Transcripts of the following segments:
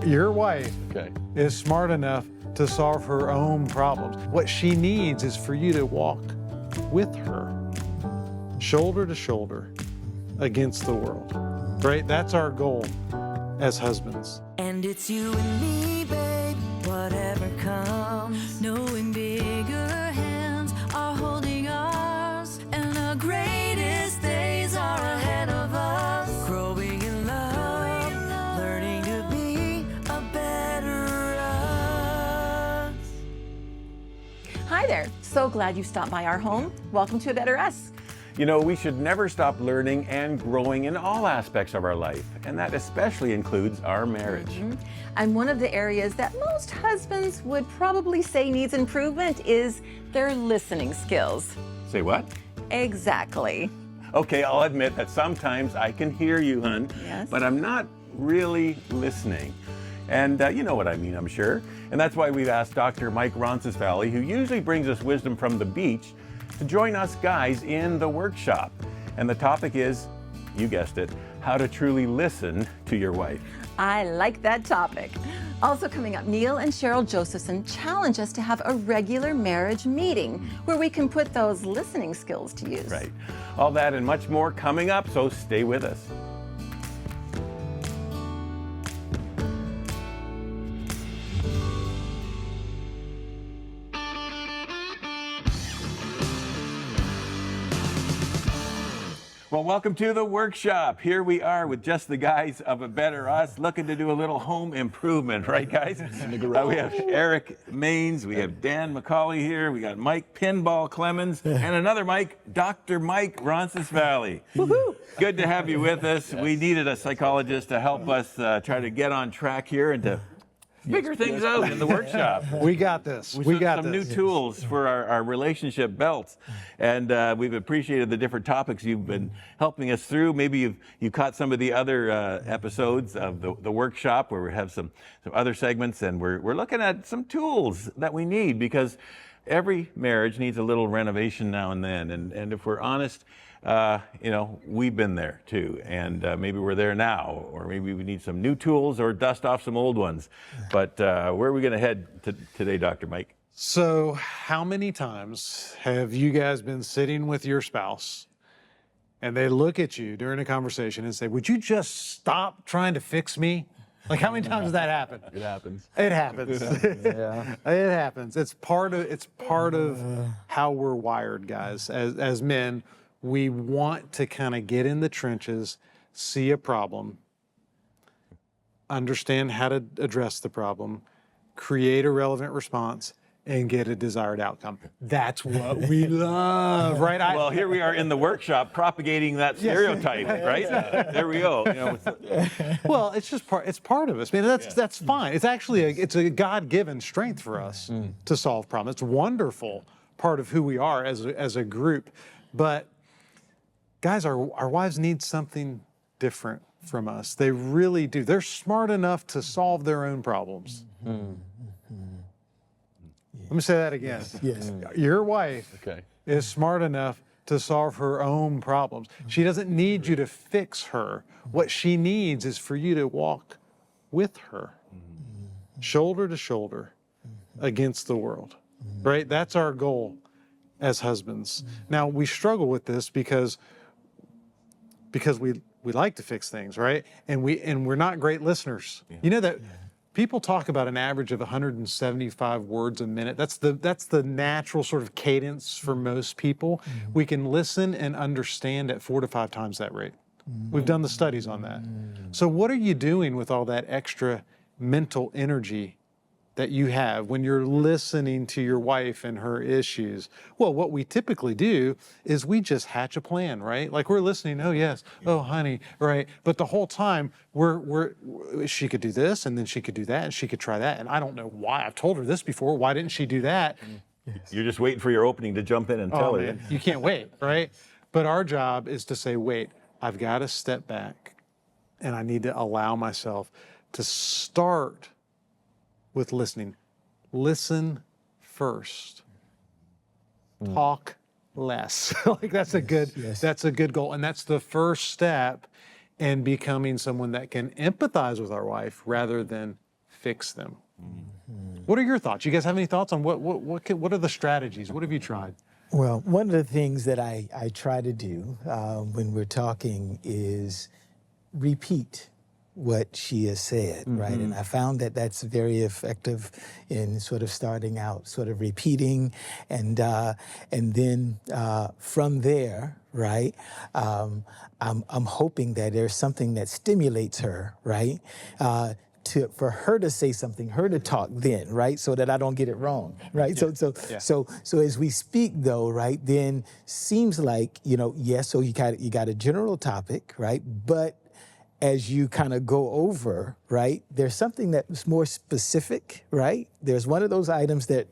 Your wife is smart enough to solve her own problems. What she needs is for you to walk with her, shoulder to shoulder, against the world, right? That's our goal as husbands. And it's you and me, babe, whatever comes. Knowing bigger hands are holding ours, and the greatest days are ahead of us. Growing in love, learning to be a better us. Hi there, so glad you stopped by our home. Welcome to A Better Us. You know, we should never stop learning and growing in all aspects of our life, and that especially includes our marriage. And one of the areas that most husbands would probably say needs improvement is their listening skills. Say what? Exactly. Okay, I'll admit that sometimes I can hear you, hon, Yes. but I'm not really listening. And you know what I mean, I'm sure. And that's why we've asked Dr. Mike Ronsisvalle, who usually brings us wisdom from the beach, to join us guys in the workshop. And the topic is, you guessed it, how to truly listen to your wife. I like that topic. Also coming up, Neil and Sharol Josephson challenge us to have a regular marriage meeting where we can put those listening skills to use. Right. All that and much more coming up, so stay with us. Well, welcome to the workshop. Here we are with just the guys of A Better Us, looking to do a little home improvement, right, guys? We have Eric Maines, we have Dan McCauley here, we got Mike Pinball Clemens, and another Mike, Dr. Mike Ronsisvalle. Woohoo! Good to have you with us. Yes. We needed a psychologist to help us try to get on track here and to figure things out in the workshop. We got this. We got some new tools for our relationship belts, and we've appreciated the different topics you've been helping us through. Maybe you caught some of the other episodes of the workshop where we have some other segments, and we're looking at some tools that we need, because every marriage needs a little renovation now and then, and if we're honest, you know, we've been there too, and maybe we're there now, or maybe we need some new tools or dust off some old ones. But where are we going to head today, Dr. Mike? So how many times have you guys been sitting with your spouse and they look at you during a conversation and say, would you just stop trying to fix me? Like, how many times does that happen? It happens. It happens. Yeah. It happens. It's part of how we're wired, guys. As men, we want to kind of get in the trenches, see a problem, understand how to address the problem, create a relevant response, and get a desired outcome. That's what we love, right? Well, here we are in the workshop propagating that stereotype, right? There we go. You know, well, it's just part of us. I mean, that's fine. It's actually it's a God-given strength for us to solve problems. It's a wonderful part of who we are as a group. But guys, our wives need something different from us. They really do. They're smart enough to solve their own problems. Let me say that again. Yes. Your wife is smart enough to solve her own problems. She doesn't need you to fix her. What she needs is for you to walk with her, shoulder to shoulder, against the world, right? That's our goal as husbands. Now, we struggle with this because we like to fix things, right? And we're not great listeners. You know that people talk about an average of 175 words a minute. That's the natural sort of cadence for most people. We can listen and understand at 4 to 5 times that rate. We've done the studies on that. So what are you doing with all that extra mental energy that you have when you're listening to your wife and her issues? Well, what we typically do is we just hatch a plan, right? Like, we're listening, oh yes, oh honey, right? But the whole time she could do this, and then she could do that, and she could try that, and I don't know why. I've told her this before. Why didn't she do that? You're just waiting for your opening to jump in and tell her. Man, you can't wait, right? But our job is to say, wait, I've got to step back, and I need to allow myself to start with listening. Listen first. Talk less. Like, that's a good goal. And that's the first step in becoming someone that can empathize with our wife rather than fix them. What are your thoughts? You guys have any thoughts on what are the strategies? What have you tried? Well, one of the things that I try to do when we're talking is repeat what she has said, right? And I found that that's very effective in sort of starting out, sort of repeating, and then from there, right? I'm hoping that there's something that stimulates her, right? For her to say something, her to talk then, right? So that I don't get it wrong, right? Yeah. So as we speak though, right, then seems like, yes, so you got a general topic, right? But as you kind of go over, right, there's something that's more specific, right? There's one of those items that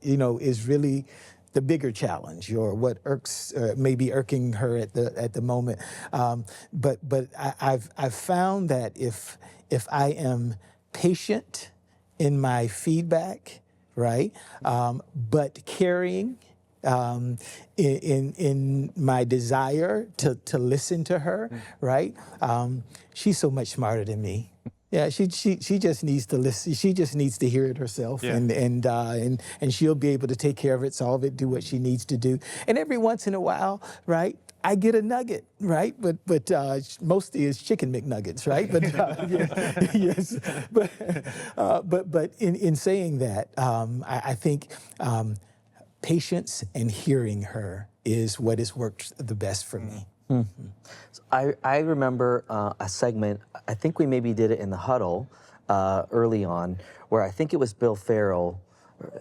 is really the bigger challenge, or what irks, maybe irking her at the moment. But I've found that if I am patient in my feedback, right, but caring in my desire to listen to her, right, she's so much smarter than me. Yeah, she just needs to listen. She just needs to hear it herself, Yeah. and she'll be able to take care of it, solve it, do what she needs to do. And every once in a while, right, I get a nugget, right? But mostly it's chicken McNuggets, right? But yes, but in saying that, I think patience and hearing her is what has worked the best for me. So I remember a segment, I think we maybe did it in the huddle early on, where I think it was Bill Farrell.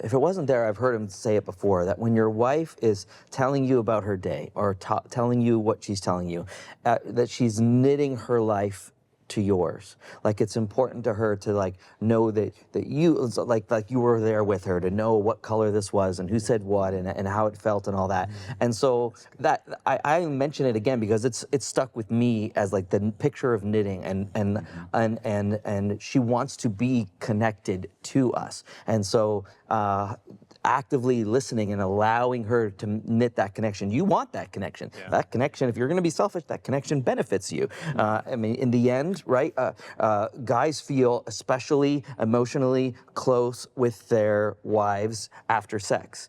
If it wasn't there, I've heard him say it before, that when your wife is telling you about her day, or telling you what she's telling you, that she's knitting her life to yours. Like, it's important to her to know that you, like you were there with her, to know what color this was and who said what and how it felt and all that. And so that I mention it again because it's stuck with me as like the picture of knitting, and she wants to be connected to us. And so actively listening and allowing her to knit that connection. You want that connection. Yeah. That connection, if you're going to be selfish, that connection benefits you. I mean, in the end, right, guys feel especially emotionally close with their wives after sex.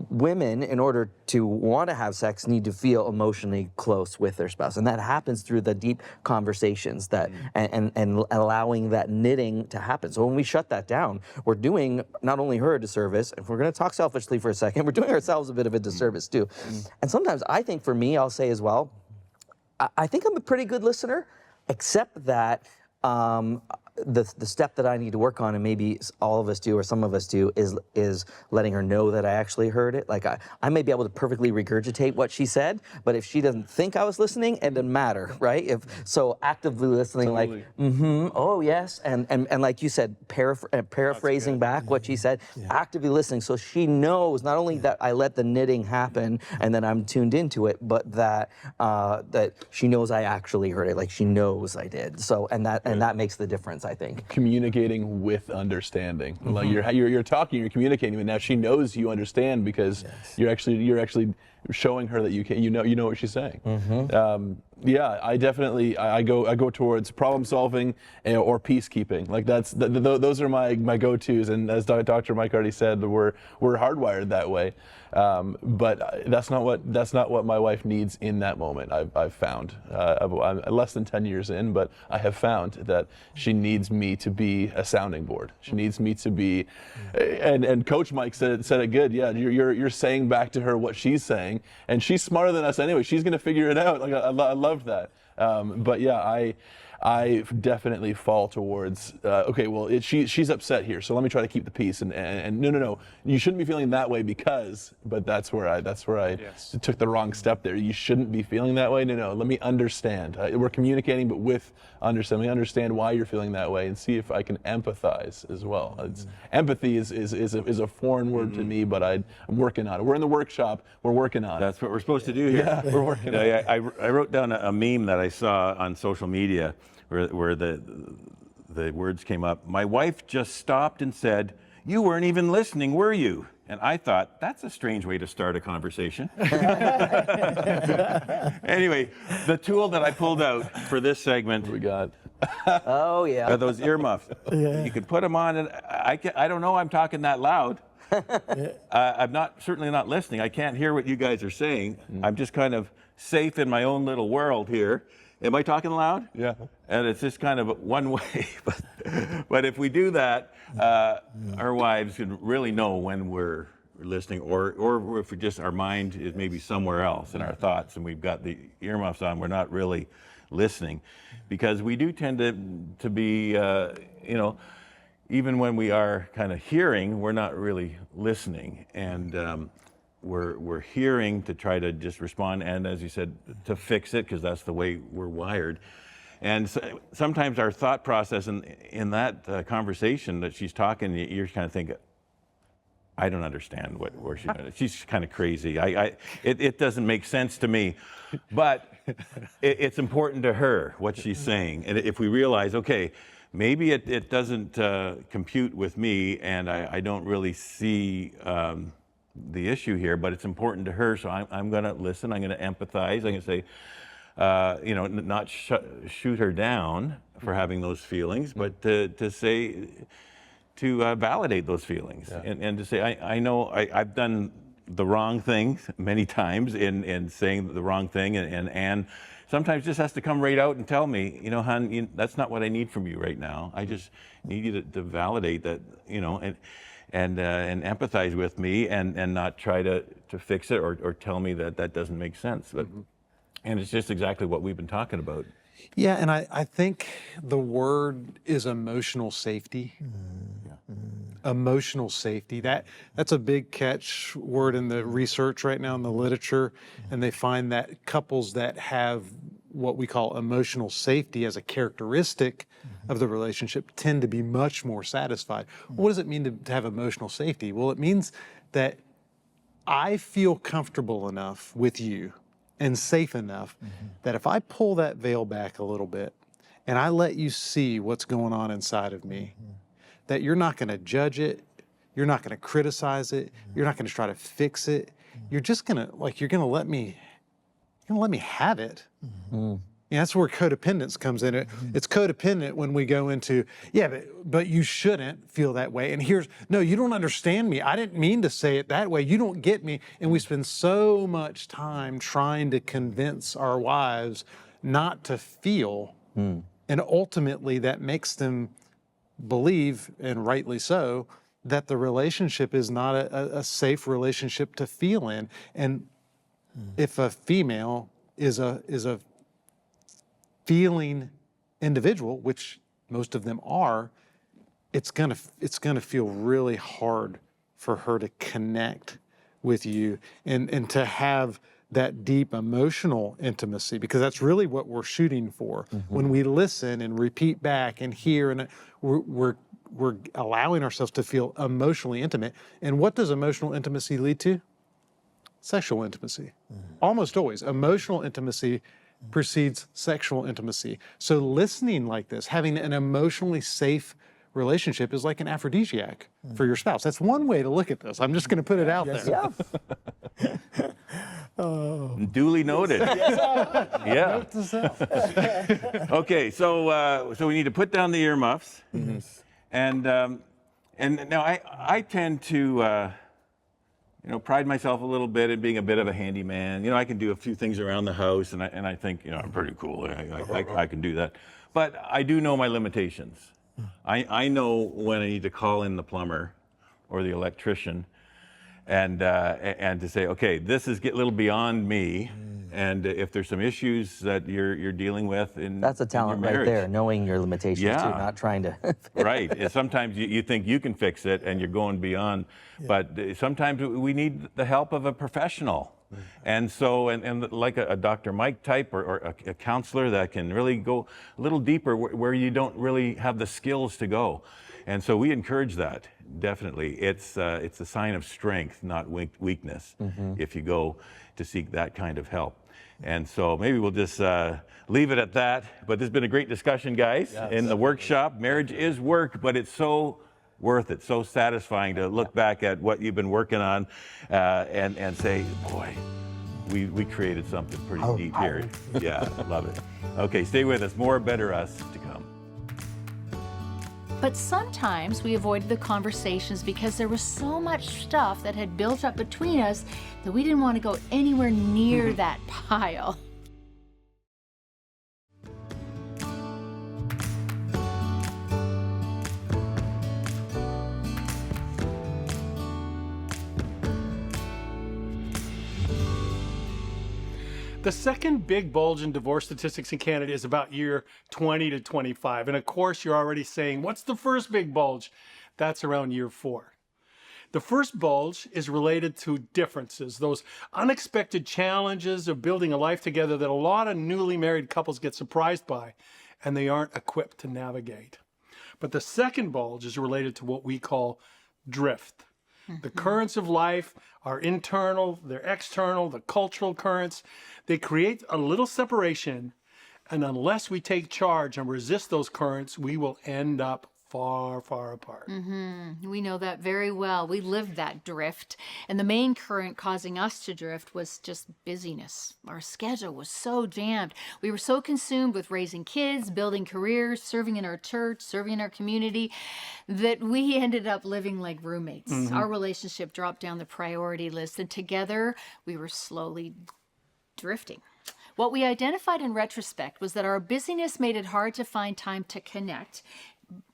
Women, in order to want to have sex, need to feel emotionally close with their spouse. And that happens through the deep conversations that and allowing that knitting to happen. So when we shut that down, we're doing not only her a disservice, if we're going to talk selfishly for a second, we're doing ourselves a bit of a disservice too. And sometimes I think for me, I'll say as well, I think I'm a pretty good listener, except that the step that I need to work on, and maybe all of us do or some of us do, is letting her know that I actually heard it. Like I may be able to perfectly regurgitate what she said, but if she doesn't think I was listening, it doesn't matter, right? So actively listening, Totally. like, oh yes, and like you said, paraphrasing back what she said, actively listening, so she knows not only that I let the knitting happen and that I'm tuned into it, but that that she knows I actually heard it, like she knows I did. So and that makes the difference, I think. Communicating with understanding. Like you're talking, you're communicating, but now she knows you understand because you're actually showing her that you know what she's saying. Yeah, I definitely I go towards problem solving or peacekeeping. Like those are my go-tos, and as Dr. Mike already said, we're hardwired that way. But that's not what my wife needs in that moment. I've found. I'm less than 10 years in, but I have found that she needs me to be a sounding board. She needs me to be, and Coach Mike said it good. Yeah, you're saying back to her what she's saying, and she's smarter than us anyway. She's gonna figure it out. Like I loved that. But yeah, I definitely fall towards okay, well she's upset here, so let me try to keep the peace, and no, you shouldn't be feeling that way because, but that's where I took the wrong step there. You shouldn't be feeling that way. No, let me understand. We're communicating, but with understand. Let me understand why you're feeling that way and see if I can empathize as well. Empathy is a foreign word to me, but I'm working on it. We're in the workshop. We're working on it. That's what we're supposed to do here. Yeah, we're working on it. I wrote down a meme that I saw on social media where the words came up. My wife just stopped and said, "You weren't even listening, were you?" And I thought, that's a strange way to start a conversation. Anyway, the tool that I pulled out for this segment, What we got? Oh yeah. those earmuffs. You could put them on, and I don't know I'm talking that loud. I'm certainly not listening. I can't hear what you guys are saying. I'm just kind of safe in my own little world here. Am I talking loud? Yeah. And it's just kind of one way. But if we do that, our wives can really know when we're listening, or if we just, our mind is maybe somewhere else in our thoughts and we've got the earmuffs on, we're not really listening. Because we do tend to be, even when we are kind of hearing, we're not really listening. And we're hearing to try to just respond, and as you said, to fix it, because that's the way we're wired. And so, sometimes our thought process in that conversation that she's talking, you're kind of thinking, I don't understand where she's kind of crazy. It doesn't make sense to me, but it's important to her what she's saying. And if we realize, okay, maybe it doesn't compute with me, and I don't really see the issue here, but it's important to her, so I'm going to listen. I'm going to empathize. I'm going to say, not shoot her down for having those feelings, but to say, to validate those feelings, and to say, I know I've done the wrong thing many times in saying the wrong thing, and sometimes just has to come right out and tell me, hon, that's not what I need from you right now. I just need you to validate that, and empathize with me, and not try to fix it or tell me that doesn't make sense. But and it's just exactly what we've been talking about. Yeah, and I think the word is emotional safety. Emotional safety. That's a big catch word in the research right now in the literature, and they find that couples that have what we call emotional safety as a characteristic of the relationship tend to be much more satisfied. What does it mean to have emotional safety? Well, it means that I feel comfortable enough with you and safe enough that if I pull that veil back a little bit and I let you see what's going on inside of me, that you're not going to judge it, you're not going to criticize it, you're not going to try to fix it. You're just going to let me have it. That's where codependence comes in. It's codependent when we go into, but you shouldn't feel that way. And no, you don't understand me. I didn't mean to say it that way. You don't get me. And we spend so much time trying to convince our wives not to feel. And ultimately that makes them believe, and rightly so, that the relationship is not a safe relationship to feel in. And if a female is a feeling individual, which most of them are, it's gonna feel really hard for her to connect with you and to have that deep emotional intimacy, because that's really what we're shooting for. When we listen and repeat back and hear, and we're allowing ourselves to feel emotionally intimate. And what does emotional intimacy lead to? Sexual intimacy. Almost always. Emotional intimacy precedes sexual intimacy. So listening like this, having an emotionally safe relationship, is like an aphrodisiac for your spouse. That's one way to look at this. I'm just going to put it out there. Duly noted. Yeah. Note to self. Okay, so we need to put down the earmuffs, and now I tend to pride myself a little bit in being a bit of a handyman. I can do a few things around the house, and I think I'm pretty cool. I can do that, but I do know my limitations. I know when I need to call in the plumber or the electrician, and to say, okay, this is a little beyond me, and if there's some issues that you're dealing with that's a talent right there, knowing your limitations too, not trying to. Right. Sometimes you think you can fix it, and you're going beyond, but sometimes we need the help of a professional. And so, and like a Dr. Mike type or a counselor that can really go a little deeper where you don't really have the skills to go. And so we encourage that, definitely. It's a sign of strength, not weakness, if you go to seek that kind of help. And so maybe we'll just leave it at that. But this has been a great discussion, guys, in the workshop. Marriage is work, but it's so worth it, so satisfying to look back at what you've been working on and say, boy, we created something pretty neat here. Yeah, love it. Okay, stay with us. More Better Us to come. But sometimes we avoided the conversations because there was so much stuff that had built up between us that we didn't want to go anywhere near that pile. The second big bulge in divorce statistics in Canada is about year 20 to 25. And of course, you're already saying, what's the first big bulge? That's around year 4. The first bulge is related to differences, those unexpected challenges of building a life together that a lot of newly married couples get surprised by, and they aren't equipped to navigate. But the second bulge is related to what we call drift. The currents of life are internal, they're external, the cultural currents. They create a little separation, and unless we take charge and resist those currents, we will end up far, far apart. We know that very well. We lived that drift. And the main current causing us to drift was just busyness. Our schedule was so jammed. We were so consumed with raising kids, building careers, serving in our church, serving in our community, that we ended up living like roommates. Our relationship dropped down the priority list, and together we were slowly drifting. What we identified in retrospect was that our busyness made it hard to find time to connect.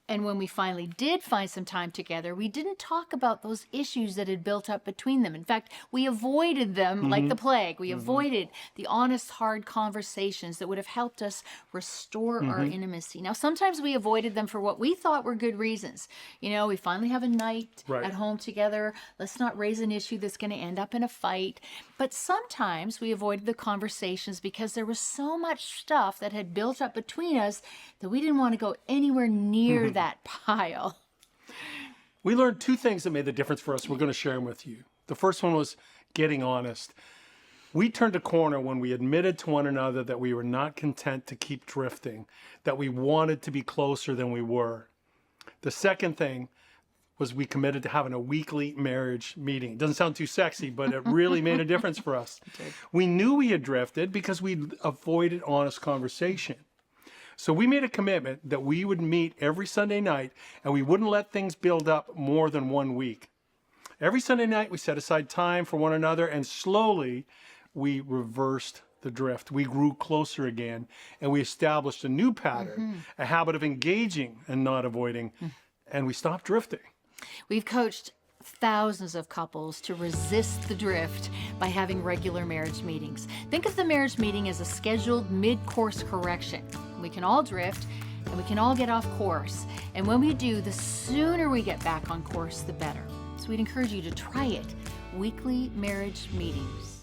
And when we finally did find some time together, we didn't talk about those issues that had built up between them. In fact, we avoided them like the plague. We avoided the honest, hard conversations that would have helped us restore our intimacy. Now, sometimes we avoided them for what we thought were good reasons. You know, we finally have a night at home together. Let's not raise an issue that's going to end up in a fight. But sometimes we avoided the conversations because there was so much stuff that had built up between us that we didn't want to go anywhere near that pile. We learned 2 things that made the difference for us. We're going to share them with you. The first one was getting honest. We turned a corner when we admitted to one another that we were not content to keep drifting, that we wanted to be closer than we were. The second thing was we committed to having a weekly marriage meeting. It doesn't sound too sexy, but it really made a difference for us. We knew we had drifted because we avoided honest conversation. So we made a commitment that we would meet every Sunday night and we wouldn't let things build up more than 1 week. Every Sunday night we set aside time for one another, and slowly we reversed the drift. We grew closer again, and we established a new pattern, a habit of engaging and not avoiding, and we stopped drifting. We've coached thousands of couples to resist the drift by having regular marriage meetings. Think of the marriage meeting as a scheduled mid-course correction. We can all drift and we can all get off course. And when we do, the sooner we get back on course, the better. So we'd encourage you to try it. Weekly marriage meetings.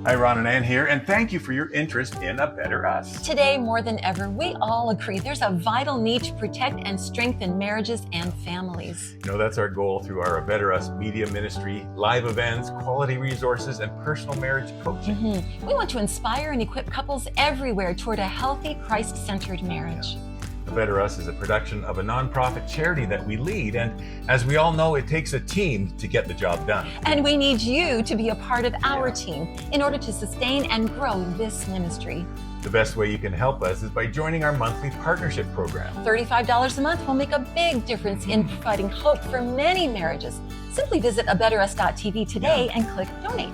Hi, Ron and Ann here, and thank you for your interest in A Better Us. Today, more than ever, we all agree there's a vital need to protect and strengthen marriages and families. You know, that's our goal through our A Better Us media ministry, live events, quality resources, and personal marriage coaching. We want to inspire and equip couples everywhere toward a healthy, Christ-centered marriage. A Better Us is a production of a nonprofit charity that we lead, and as we all know, it takes a team to get the job done. And we need you to be a part of our team in order to sustain and grow this ministry. The best way you can help us is by joining our monthly partnership program. $35 a month will make a big difference in providing hope for many marriages. Simply visit abetterus.tv today and click donate.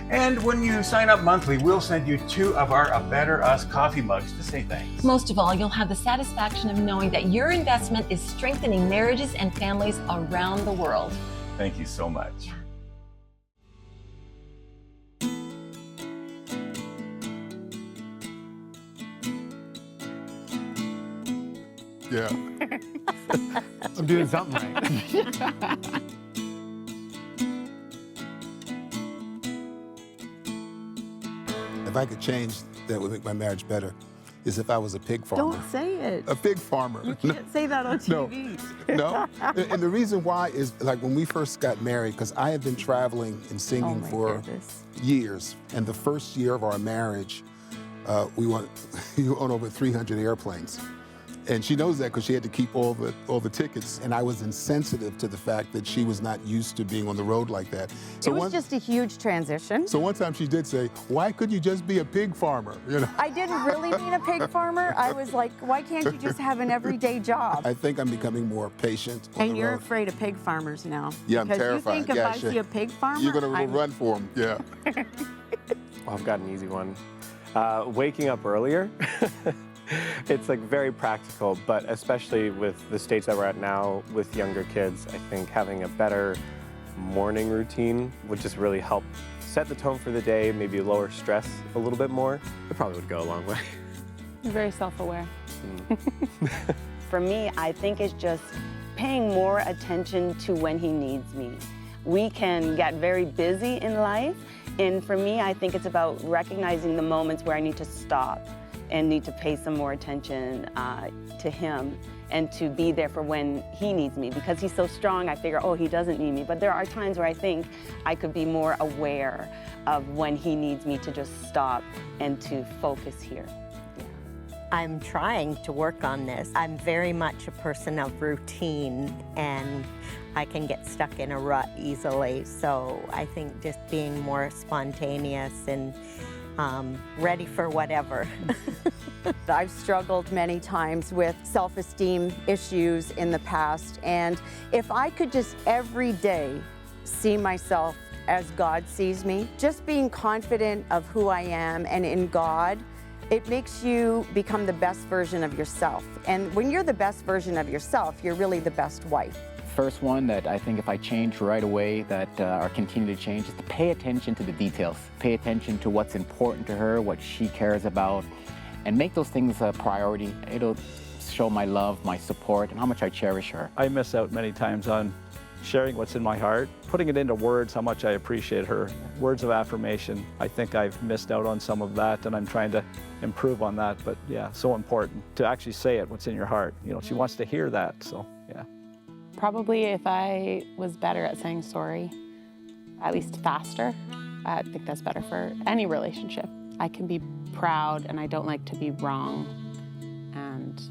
And when you sign up monthly, we'll send you 2 of our A Better Us coffee mugs to say thanks. Most of all, you'll have the satisfaction of knowing that your investment is strengthening marriages and families around the world. Thank you so much. Yeah. I'm doing something right. If I could change that would make my marriage better is if I was a pig farmer. Don't say it. A pig farmer. You can't say that on TV. No. And the reason why is like when we first got married, because I had been traveling and singing for years. And the first year of our marriage, we went on over 300 airplanes. And she knows that because she had to keep all the tickets. And I was insensitive to the fact that she was not used to being on the road like that. So it was just a huge transition. So one time she did say, why couldn't you just be a pig farmer? You know? I didn't really mean a pig farmer. I was like, why can't you just have an everyday job? I think I'm becoming more patient on And the you're road. afraid of pig farmers now. Yeah, I'm terrified. You think if Yeah, I see a pig farmer, you're going to run for them. Yeah. Well, I've got an easy one. Waking up earlier. It's like very practical, but especially with the stage that we're at now with younger kids, I think having a better morning routine would just really help set the tone for the day, maybe lower stress a little bit more. It probably would go a long way. You're very self-aware. For me, I think it's just paying more attention to when he needs me. We can get very busy in life, and for me, I think it's about recognizing the moments where I need to stop and need to pay some more attention to him and to be there for when he needs me. Because he's so strong, I figure, oh, he doesn't need me. But there are times where I think I could be more aware of when he needs me to just stop and to focus here. I'm trying to work on this. I'm very much a person of routine, and I can get stuck in a rut easily. So I think just being more spontaneous and ready for whatever. I've struggled many times with self-esteem issues in the past, and if I could just every day see myself as God sees me, just being confident of who I am and in God, it makes you become the best version of yourself. And when you're the best version of yourself, you're really the best wife. First one that I think if I change right away or continue to change is to pay attention to the details. Pay attention to what's important to her, what she cares about, and make those things a priority. It'll show my love, my support, and how much I cherish her. I miss out many times on sharing what's in my heart, putting it into words, how much I appreciate her. Words of affirmation. I think I've missed out on some of that, and I'm trying to improve on that. But yeah, so important to actually say it, what's in your heart. You know, she wants to hear that, so yeah. Probably if I was better at saying sorry, at least faster, I think that's better for any relationship. I can be proud and I don't like to be wrong. And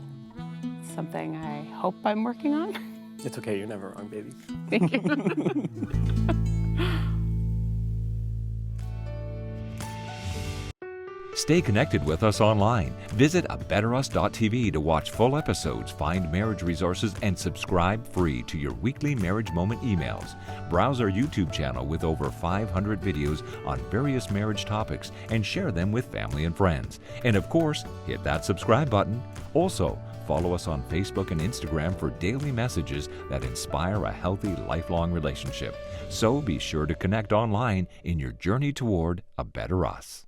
it's something I hope I'm working on. It's okay, you're never wrong, baby. Thank you. Stay connected with us online. Visit abetterus.tv to watch full episodes, find marriage resources, and subscribe free to your weekly Marriage Moment emails. Browse our YouTube channel with over 500 videos on various marriage topics and share them with family and friends. And of course, hit that subscribe button. Also, follow us on Facebook and Instagram for daily messages that inspire a healthy, lifelong relationship. So be sure to connect online in your journey toward a better us.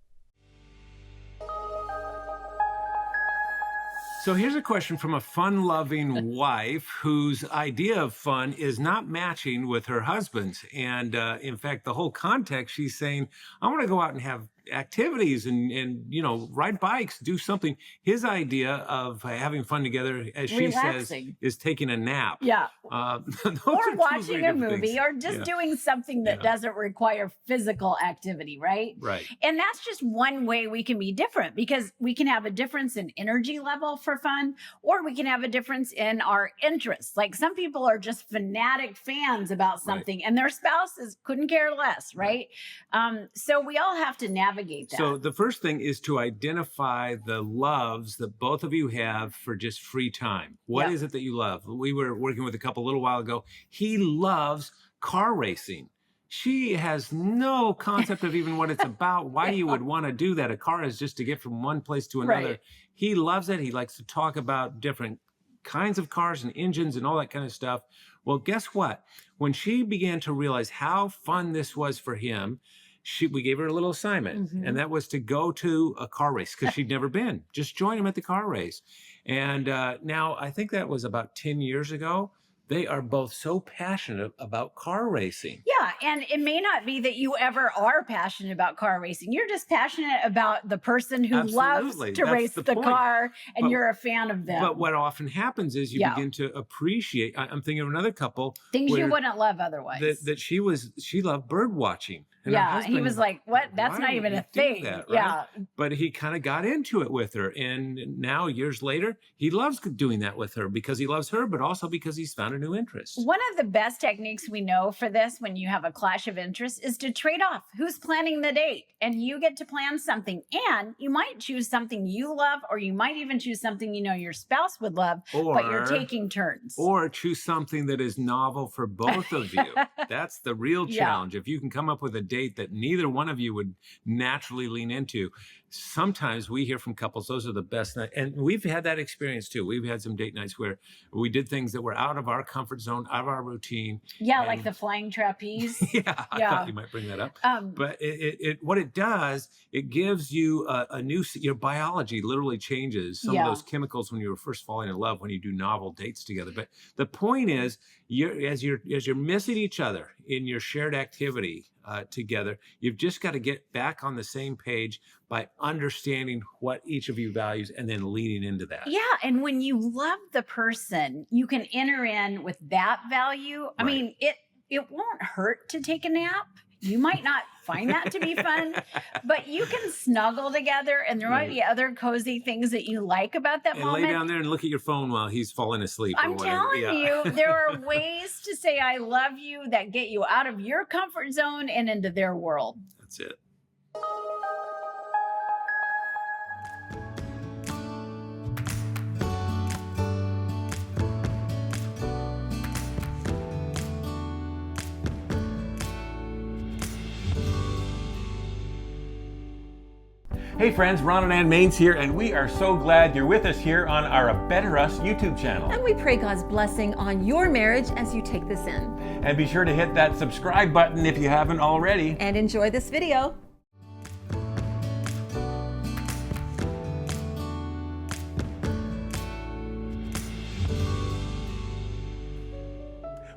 So here's a question from a fun-loving wife whose idea of fun is not matching with her husband's. And in fact, the whole context, she's saying, I want to go out and have activities and you know, ride bikes, do something. His idea of having fun together, as she says, is taking a nap. Yeah. Or Or watching a movie or just doing something that Yeah. doesn't require physical activity, right? Right. And that's just one way we can be different, because we can have a difference in energy level for fun, or we can have a difference in our interests. Like some people are just fanatic fans about something and their spouses couldn't care less, right? So we all have to navigate that. So the first thing is to identify the loves that both of you have for just free time. What is it that you love? We were working with a couple a little while ago. He loves car racing. She has no concept of even what it's about, why you would want to do that. A car is just to get from one place to another. Right. He loves it. He likes to talk about different kinds of cars and engines and all that kind of stuff. Well, guess what? When she began to realize how fun this was for him, we gave her a little assignment, and that was to go to a car race because she'd never been. Just join him at the car race. And now I think that was about 10 years ago. they are both so passionate about car racing. Yeah, and it may not be that you ever are passionate about car racing. You're just passionate about the person who loves Absolutely. to That's race the the point. car, and But- you're a fan of them. But what often happens is you Yeah. begin to appreciate. I'm thinking of another couple Things you where- wouldn't love otherwise. that she loved bird watching. And her Yeah, he husband, was like, "What? That's "Why not would even you a do thing." that, right?" Yeah. But he kind of got into it with her, and now years later, he loves doing that with her because he loves her, but also because he's found a new interest. One of the best techniques we know for this when you have a clash of interests is to trade off who's planning the date, and you get to plan something, and you might choose something you love, or you might even choose something you know your spouse would love, but you're taking turns. Or choose something that is novel for both of you. That's the real Yeah. challenge. If you can come up with a date that neither one of you would naturally lean into. Sometimes we hear from couples, those are the best nights. And we've had that experience too. We've had some date nights where we did things that were out of our comfort zone, out of our routine. Yeah, And- like the flying trapeze. Yeah, I thought you might bring that up. But what it does, it gives you a new, your biology literally changes some of those chemicals when you were first falling in love, when you do novel dates together. But the point is, as you're missing each other in your shared activity together, you've just got to get back on the same page by understanding what each of you values and then leaning into that. Yeah, and when you love the person, you can enter in with that value. I mean, it won't hurt to take a nap. You might not find that to be fun, but you can snuggle together, and there might be other cozy things that you like about that And moment. lay down there and look at your phone while he's falling asleep. or I'm whatever. telling Yeah. you, there are ways to say I love you that get you out of your comfort zone and into their world. That's it. Hey friends, Ron and Ann Maines here, and we are so glad you're with us here on our A Better Us YouTube channel. And we pray God's blessing on your marriage as you take this in. And be sure to hit that subscribe button if you haven't already. And enjoy this video.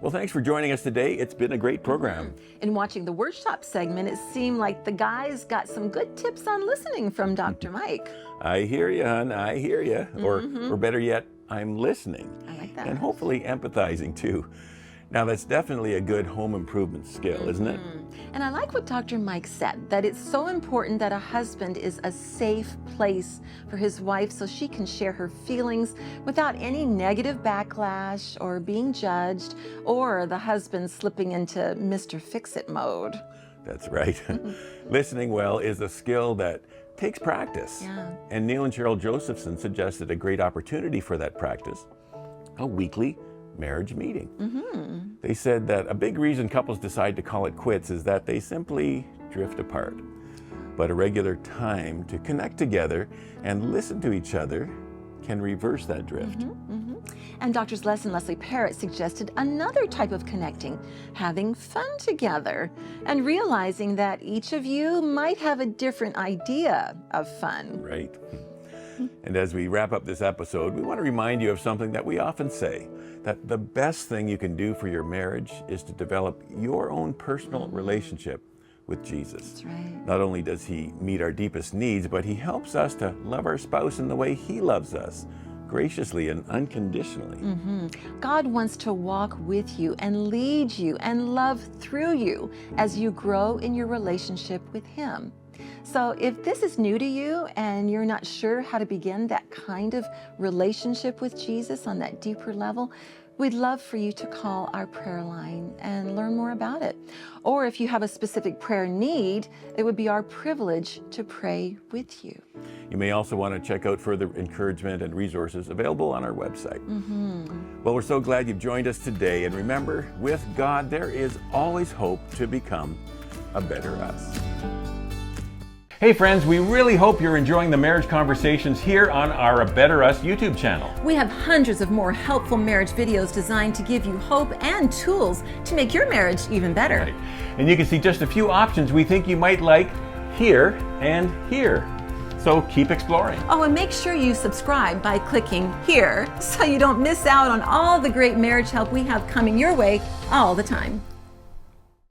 Well, thanks for joining us today. It's been a great program. In watching the workshop segment, it seemed like the guys got some good tips on listening from Dr. Mike. I hear you, hon. I hear you. Or better yet, I'm listening. I like that. And hopefully empathizing too. Now, that's definitely a good home improvement skill, isn't it? And I like what Dr. Mike said, that it's so important that a husband is a safe place for his wife so she can share her feelings without any negative backlash or being judged or the husband slipping into Mr. Fix-It mode. That's right. Listening well is a skill that takes practice. Yeah. And Neil and Sharol Josephson suggested a great opportunity for that practice, a weekly marriage meeting. They said that a big reason couples decide to call it quits is that they simply drift apart. But a regular time to connect together and listen to each other can reverse that drift. And Drs. Les and Leslie Parrott suggested another type of connecting, having fun together and realizing that each of you might have a different idea of fun. Right. And as we wrap up this episode, we want to remind you of something that we often say, that the best thing you can do for your marriage is to develop your own personal relationship with Jesus. That's right. Not only does he meet our deepest needs, but he helps us to love our spouse in the way he loves us, graciously and unconditionally. God wants to walk with you and lead you and love through you as you grow in your relationship with him. So if this is new to you and you're not sure how to begin that kind of relationship with Jesus on that deeper level, we'd love for you to call our prayer line and learn more about it. Or if you have a specific prayer need, it would be our privilege to pray with you. You may also want to check out further encouragement and resources available on our website. Well, we're so glad you've joined us today. And remember, with God, there is always hope to become a better us. Hey friends, we really hope you're enjoying the marriage conversations here on our A Better Us YouTube channel. We have hundreds of more helpful marriage videos designed to give you hope and tools to make your marriage even better. Right. And you can see just a few options we think you might like here and here. So keep exploring. Oh, and make sure you subscribe by clicking here so you don't miss out on all the great marriage help we have coming your way all the time.